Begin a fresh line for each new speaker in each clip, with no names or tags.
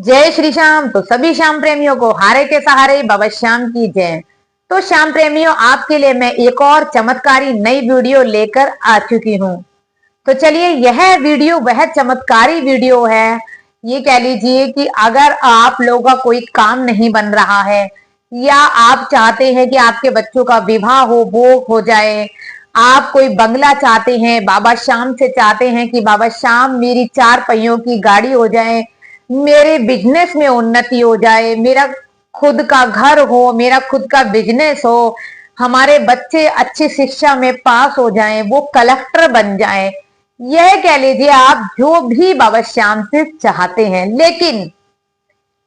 जय श्री श्याम। तो सभी श्याम प्रेमियों को हारे के सहारे बाबा श्याम की जय। तो श्याम प्रेमियों, आपके लिए मैं एक और चमत्कारी नई वीडियो लेकर आ चुकी हूँ। तो चलिए, यह वीडियो वह चमत्कारी वीडियो है। ये कह लीजिए कि अगर आप लोगों का कोई काम नहीं बन रहा है या आप चाहते हैं कि आपके बच्चों का विवाह वो हो जाए, आप कोई बंगला चाहते हैं, बाबा श्याम से चाहते हैं कि बाबा श्याम मेरी 4 पहियों की गाड़ी हो जाए, मेरे बिजनेस में उन्नति हो जाए, मेरा खुद का घर हो, मेरा खुद का बिजनेस हो, हमारे बच्चे अच्छी शिक्षा में पास हो जाएं, वो कलेक्टर बन जाएं, यह कह लीजिए आप जो भी बाबा श्याम से चाहते हैं। लेकिन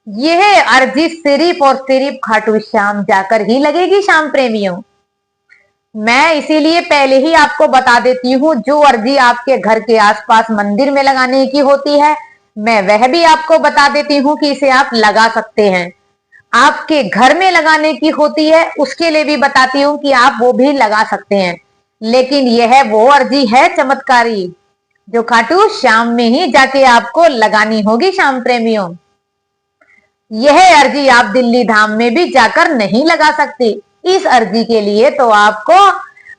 यह अर्जी सिर्फ और सिर्फ खाटू श्याम जाकर ही लगेगी श्याम प्रेमियों। मैं इसीलिए पहले ही आपको बता देती हूँ, जो अर्जी आपके घर के आसपास मंदिर में लगाने की होती है मैं वह भी आपको बता देती हूँ कि इसे आप लगा सकते हैं। आपके घर में लगाने की होती है उसके लिए भी बताती हूँ कि आप वो भी लगा सकते हैं। लेकिन यह वो अर्जी है चमत्कारी जो खाटू श्याम में ही जाके आपको लगानी होगी श्याम प्रेमियों। यह अर्जी आप दिल्ली धाम में भी जाकर नहीं लगा सकते। इस अर्जी के लिए तो आपको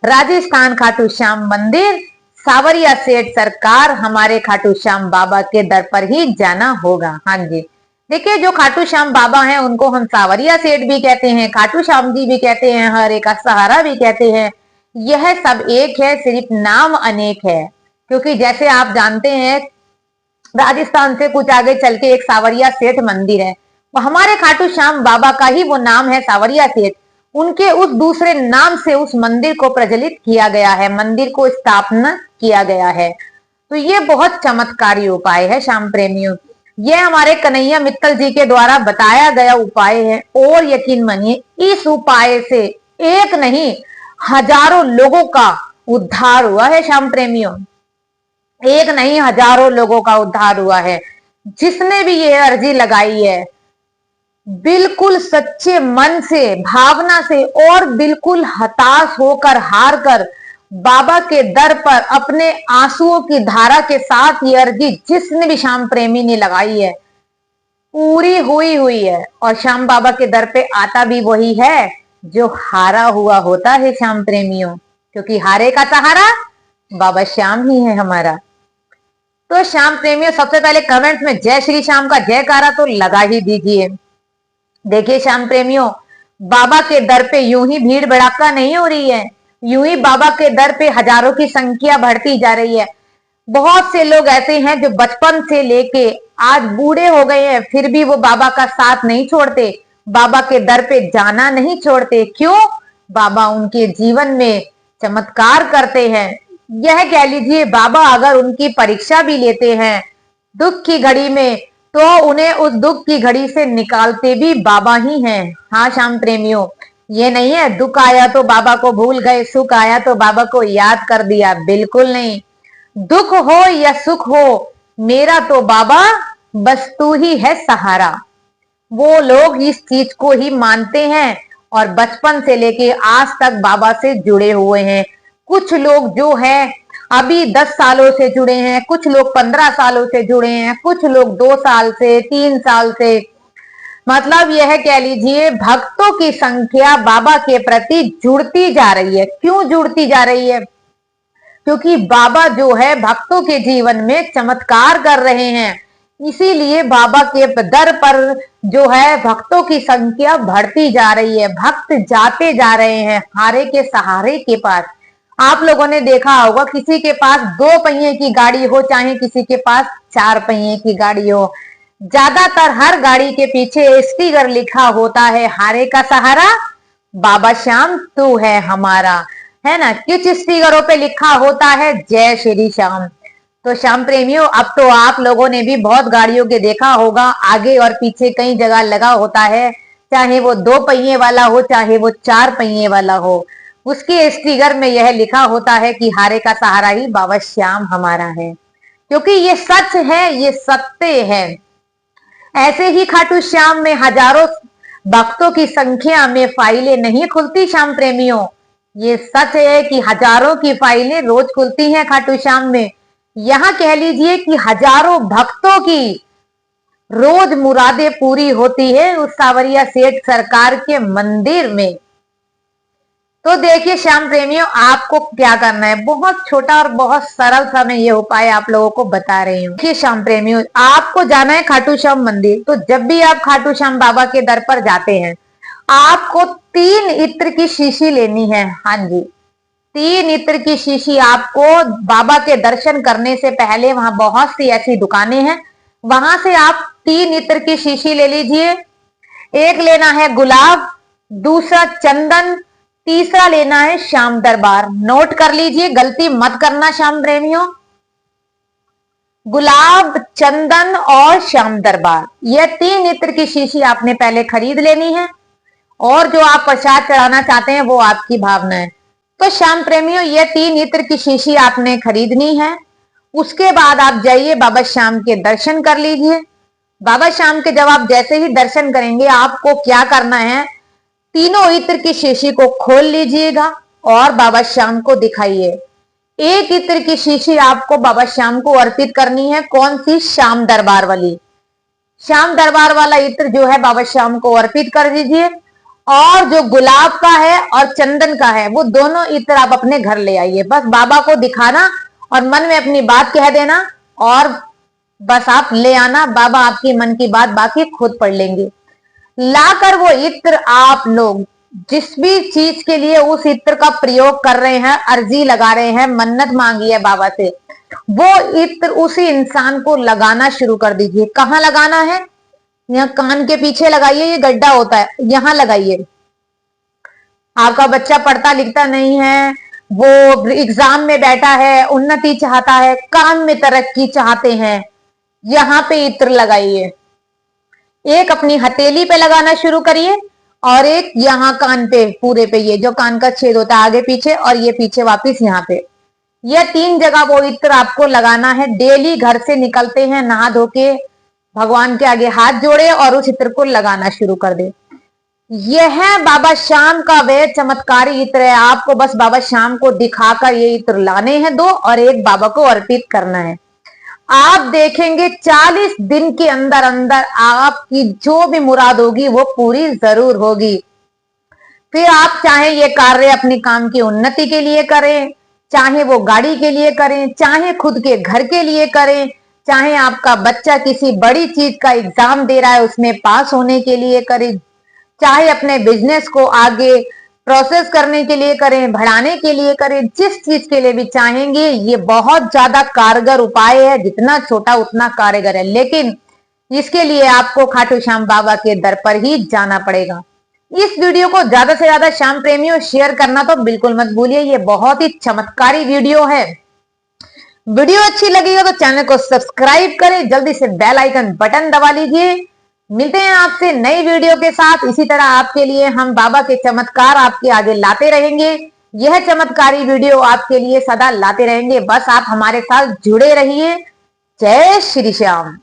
राजस्थान खाटू श्याम मंदिर, सावरिया सेठ सरकार, हमारे खाटू श्याम बाबा के दर पर ही जाना होगा। हाँ जी, देखिए, जो खाटू श्याम बाबा हैं उनको हम सावरिया सेठ भी कहते हैं, खाटू श्याम जी भी कहते हैं, हरे का सहारा भी कहते हैं। यह सब एक है, सिर्फ नाम अनेक है। क्योंकि जैसे आप जानते हैं, राजस्थान से कुछ आगे चल के एक सावरिया सेठ मंदिर है, वो हमारे खाटू श्याम बाबा का ही वो नाम है, सावरिया सेठ। उनके उस दूसरे नाम से उस मंदिर को प्रज्वलित किया गया है, मंदिर को स्थापना किया गया है। तो ये बहुत चमत्कारी उपाय है श्याम प्रेमियों। ये हमारे कन्हैया मित्तल जी के द्वारा बताया गया उपाय है और यकीन मानिए, इस उपाय से एक नहीं हजारों लोगों का उद्धार हुआ है श्याम प्रेमियों। एक नहीं हजारों लोगों का उद्धार हुआ है। जिसने भी ये अर्जी लगाई है, बिल्कुल सच्चे मन से, भावना से और बिल्कुल हताश होकर, हार कर बाबा के दर पर अपने आंसुओं की धारा के साथ ये अर्जी जिसने भी श्याम प्रेमी ने लगाई है, पूरी हुई है। और श्याम बाबा के दर पे आता भी वही है जो हारा हुआ होता है श्याम प्रेमियों। क्योंकि हारे का सहारा बाबा श्याम ही है हमारा। तो श्याम प्रेमियों, सबसे पहले कमेंट में जय श्री श्याम का जयकारा तो लगा ही दीजिए। देखिए श्याम प्रेमियों, बाबा के दर पे यूं ही भीड़ भड़ाका नहीं हो रही है, यूं ही बाबा के दर पे हजारों की संख्या बढ़ती जा रही है। बहुत से लोग ऐसे हैं जो बचपन से लेके आज बूढ़े हो गए हैं, फिर भी वो बाबा का साथ नहीं छोड़ते, बाबा के दर पे जाना नहीं छोड़ते। क्यों? बाबा उनके जीवन में चमत्कार करते हैं। यह कह लीजिए, बाबा अगर उनकी परीक्षा भी लेते हैं दुख की घड़ी में, तो उन्हें उस दुख की घड़ी से निकालते भी बाबा ही हैं। हाँ श्याम प्रेमियों, ये नहीं है दुख आया तो बाबा को भूल गए, सुख आया तो बाबा को याद कर दिया, बिल्कुल नहीं। दुख हो या सुख हो, मेरा तो बाबा बस तू ही है सहारा। वो लोग इस चीज को ही मानते हैं और बचपन से लेके आज तक बाबा से जुड़े हुए हैं। कुछ लोग जो है अभी 10 सालों से जुड़े हैं, कुछ लोग 15 सालों से जुड़े हैं, कुछ लोग 2 साल से, 3 साल से। मतलब यह कह लीजिए, भक्तों की संख्या बाबा के प्रति जुड़ती जा रही है। क्यों जुड़ती जा रही है? क्योंकि बाबा जो है भक्तों के जीवन में चमत्कार कर रहे हैं, इसीलिए बाबा के दर पर जो है भक्तों की संख्या बढ़ती जा रही है। भक्त जाते जा रहे हैं हारे के सहारे के पास। आप लोगों ने देखा होगा, किसी के पास 2 पहिए की गाड़ी हो, चाहे किसी के पास 4 पहिए की गाड़ी हो, ज्यादातर हर गाड़ी के पीछे स्टिकर लिखा होता है, हारे का सहारा बाबा श्याम तू है हमारा, है ना। कुछ स्टिकरों पे लिखा होता है जय श्री श्याम। तो श्याम प्रेमियों, अब तो आप लोगों ने भी बहुत गाड़ियों के देखा होगा, आगे और पीछे कई जगह लगा होता है, चाहे वो 2 पहिए वाला हो, चाहे वो 4 पहिए वाला हो। उसके स्टिकर में यह लिखा होता है कि हारे का सहारा ही बाबा श्याम हमारा है। क्योंकि ये सच है, ये सत्य है। ऐसे ही खाटू श्याम में हजारों भक्तों की संख्या में फाइलें नहीं खुलती श्याम प्रेमियों। ये सच है कि हजारों की फाइलें रोज खुलती हैं खाटू श्याम में। यहाँ कह लीजिए कि हजारों भक्तों की रोज मुरादें पूरी होती है उस सावरिया सेठ सरकार के मंदिर में। तो देखिए श्याम प्रेमियों, आपको क्या करना है, बहुत छोटा और बहुत सरल सा मैं ये उपाय आप लोगों को बता रही हूँ। देखिए श्याम प्रेमियों, आपको जाना है खाटू श्याम मंदिर। तो जब भी आप खाटू श्याम बाबा के दर पर जाते हैं, आपको 3 इत्र की शीशी लेनी है। हाँ जी, 3 इत्र की शीशी आपको बाबा के दर्शन करने से पहले, वहां बहुत सी ऐसी दुकानें हैं, वहां से आप 3 इत्र की शीशी ले लीजिए। एक लेना है गुलाब, दूसरा चंदन, तीसरा लेना है श्याम दरबार। नोट कर लीजिए, गलती मत करना श्याम प्रेमियों। गुलाब, चंदन और श्याम दरबार, यह 3 इत्र की शीशी आपने पहले खरीद लेनी है। और जो आप प्रसाद चढ़ाना चाहते हैं वो आपकी भावना है। तो श्याम प्रेमियों, यह 3 इत्र की शीशी आपने खरीदनी है। उसके बाद आप जाइए बाबा श्याम के दर्शन कर लीजिए। बाबा श्याम के जब आप जैसे ही दर्शन करेंगे, आपको क्या करना है, तीनों इत्र की शीशी को खोल लीजिएगा और बाबा श्याम को दिखाइए। एक इत्र की शीशी आपको बाबा श्याम को अर्पित करनी है। कौन सी? श्याम दरबार वाली। श्याम दरबार वाला इत्र जो है बाबा श्याम को अर्पित कर दीजिए। और जो गुलाब का है और चंदन का है, वो दोनों इत्र आप अपने घर ले आइए। बस बाबा को दिखाना और मन में अपनी बात कह देना और बस आप ले आना। बाबा आपकी मन की बात बाकी खुद पढ़ लेंगे। लाकर वो इत्र आप लोग जिस भी चीज के लिए उस इत्र का प्रयोग कर रहे हैं, अर्जी लगा रहे हैं, मन्नत मांगी है बाबा से, वो इत्र उसी इंसान को लगाना शुरू कर दीजिए। कहाँ लगाना है? यहाँ कान के पीछे लगाइए, ये गड्ढा होता है, यहां लगाइए। आपका बच्चा पढ़ता लिखता नहीं है, वो एग्जाम में बैठा है, उन्नति चाहता है, काम में तरक्की चाहते हैं, यहां पे इत्र लगाइए। एक अपनी हथेली पे लगाना शुरू करिए और एक यहाँ कान पे, पूरे पे, ये जो कान का छेद होता है आगे पीछे, और ये पीछे वापिस यहाँ पे। यह 3 जगह वो इत्र आपको लगाना है। डेली घर से निकलते हैं, नहा धो के भगवान के आगे हाथ जोड़े और उस इत्र को लगाना शुरू कर दे। यह बाबा श्याम का वे चमत्कारी इत्र है। आपको बस बाबा श्याम को दिखाकर ये इत्र लाने हैं 2 और एक बाबा को अर्पित करना है। आप देखेंगे 40 दिन के अंदर अंदर आपकी जो भी मुराद होगी वो पूरी जरूर होगी। फिर आप चाहे ये कार्य अपने काम की उन्नति के लिए करें, चाहे वो गाड़ी के लिए करें, चाहे खुद के घर के लिए करें, चाहे आपका बच्चा किसी बड़ी चीज का एग्जाम दे रहा है उसमें पास होने के लिए करें, चाहे अपने बिजनेस को आगे प्रोसेस करने के लिए करें, बढ़ाने के लिए करें, जिस चीज के लिए भी चाहेंगे, ये बहुत ज्यादा कारगर उपाय है। जितना छोटा उतना कारगर है, लेकिन इसके लिए आपको खाटू श्याम बाबा के दर पर ही जाना पड़ेगा। इस वीडियो को ज्यादा से ज्यादा श्याम प्रेमियों शेयर करना तो बिल्कुल मत भूलिए। ये बहुत ही चमत्कारी वीडियो है। वीडियो अच्छी लगी हो तो चैनल को सब्सक्राइब करें, जल्दी से बेल आइकन बटन दबा लीजिए। मिलते हैं आपसे नई वीडियो के साथ। इसी तरह आपके लिए हम बाबा के चमत्कार आपके आगे लाते रहेंगे। यह चमत्कारी वीडियो आपके लिए सदा लाते रहेंगे। बस आप हमारे साथ जुड़े रहिए। जय श्री श्याम।